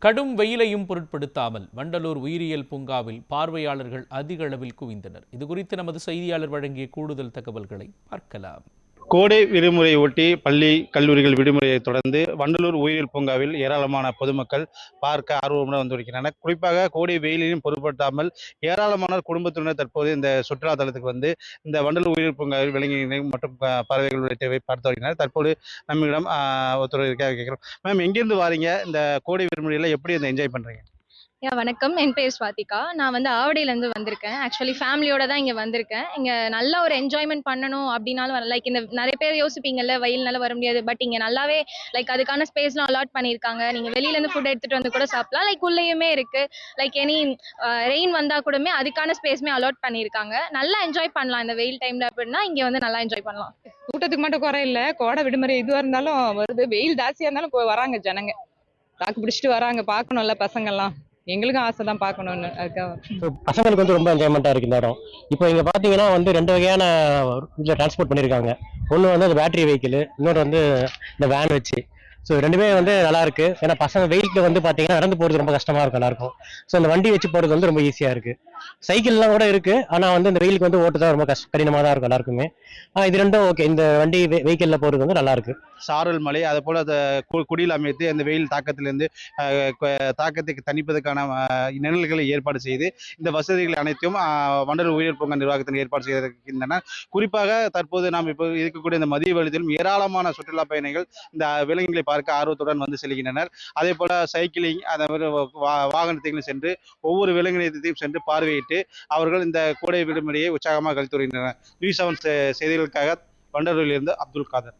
கடும் வெயிலையும் பொருட்படுத்தாமல் வண்டலூர் உயிரியல் பூங்காவில் பார்வையாளர்கள் அதிக அளவில் குவிந்தனர். இதுகுறித்து நமது செய்தியாளர் வழங்கிய கூடுதல் தகவல்களை பார்க்கலாம். கோடை விடுமுறையை ஒட்டி பள்ளி கல்லூரிகள் விடுமுறையை தொடர்ந்து வண்டலூர் உயிரியல் பூங்காவில் ஏராளமான பொதுமக்கள் பார்க்க ஆர்வமுடன் வந்திருக்கின்றனர். குறிப்பாக கோடை வெயிலையும் பொருட்படுத்தாமல் ஏராளமான குடும்பத்தினர் தற்போது இந்த சுற்றுலா தலத்துக்கு வந்து இந்த வண்டலூர் உயிரியல் பூங்காவில் விலங்கினங்கள் மற்றும் பறவைகள் உள்ளிட்டவை பார்த்து வருகின்றனர். தற்போது நம்மிடம் ஒருத்தர் கேட்கிறோம். மேம், எங்கிருந்து வாரீங்க? இந்த கோடை விடுமுறையில எப்படி இந்த என்ஜாய் பண்றீங்க? வணக்கம். என் பேர் ஸ்வாதிகா. நான் வந்து ஆவடியிலேருந்து வந்திருக்கேன். ஆக்சுவலி ஃபேமிலியோட தான் இங்கே வந்திருக்கேன். இங்கே நல்ல ஒரு என்ஜாய்மெண்ட் பண்ணணும் அப்படின்னாலும் வரல. லைக் இந்த நிறைய பேர் யோசிப்பீங்கல்ல, வெயில்னால வர முடியாது. பட் இங்கே நல்லாவே லைக் அதுக்கான ஸ்பேஸ்லாம் அலாட் பண்ணியிருக்காங்க. நீங்கள் வெளியிலேருந்து ஃபுட் எடுத்துகிட்டு வந்து கூட சாப்பிடலாம். லைக் உள்ளேயுமே இருக்குது. லைக் எனி ரெயின் வந்தால் கூடமே அதுக்கான ஸ்பேஸுமே அலாட் பண்ணியிருக்காங்க. நல்லா என்ஜாய் பண்ணலாம் இந்த வெயில் டைமில். அப்படின்னா இங்கே வந்து நல்லா என்ஜாய் பண்ணலாம். கூட்டத்துக்கு மட்டும் குறை இல்லை. கோடை விடுமுறை இதுவாக இருந்தாலும் வருது. வெயில் ஜாஸ்தியாக இருந்தாலும் வராங்க ஜனங்க. தாக்கு பிடிச்சிட்டு வராங்க. பார்க்கணும்ல பசங்கள்லாம். எங்களுக்கும் ஆசை தான் பார்க்கணும்னு. அதுக்காக பசங்களுக்கு வந்து ரொம்ப என்ஜாய்மெண்ட்டாக இருக்குது இந்த இடம். இப்போ இங்கே பார்த்தீங்கன்னா வந்து 2 வகையான இதில் டிரான்ஸ்போர்ட் பண்ணியிருக்காங்க. ஒன்று வந்து அந்த பேட்டரி வெஹிக்கிள், இன்னொரு வந்து இந்த வேன் வச்சு. ஸோ ரெண்டுமே வந்து நல்லா இருக்கு. ஏன்னா பசங்க வெயிலுக்கு வந்து பார்த்தீங்கன்னா நடந்து போகிறது ரொம்ப கஷ்டமா இருக்கும் எல்லாருக்கும். ஸோ அந்த வண்டி வச்சு போகிறது வந்து ரொம்ப ஈஸியாக இருக்கு. சைக்கிள்லாம் கூட இருக்கு. ஆனால் வந்து இந்த வெயிலுக்கு வந்து ஓட்டுறது ரொம்ப கடினமாக தான் இருக்கும் எல்லாருக்குமே. இது ரெண்டும் ஓகே. இந்த வண்டி வெஹிக்கிளில் போகிறது வந்து நல்லா இருக்கு. சாரல் மலை, அதே போல அந்த குடியில் அமைத்து அந்த வெயில் தாக்கத்திலிருந்து தாக்கத்தை தணிப்பதற்கான நிழல்களை ஏற்பாடு செய்து இந்த வசதிகள் அனைத்தையும் வண்டலூர் உயிரியல் பூங்கா நிர்வாகத்தின் ஏற்பாடு செய்திருக்கின்றன. குறிப்பாக தற்போது நாம் இப்போ இருக்கக்கூடிய இந்த மதிய வேளையிலும் ஏராளமான சுற்றுலா பயணிகள் இந்த விலங்குகளை பார்க்க ஆர்வத்துடன் வந்து செல்கின்றனர். அதே போல சைக்கிளிங், அதே மாதிரி வாகனத்தையும் சென்று ஒவ்வொரு விலங்கினத்தையும் சென்று பார்வையிட்டு அவர்கள் இந்த கோடை விடுமுறையை உற்சாகமாக கழித்து வருகின்றனர். நியூஸ் 7 செய்திகளுக்காக வண்டலூரிலிருந்து அப்துல் காதர்.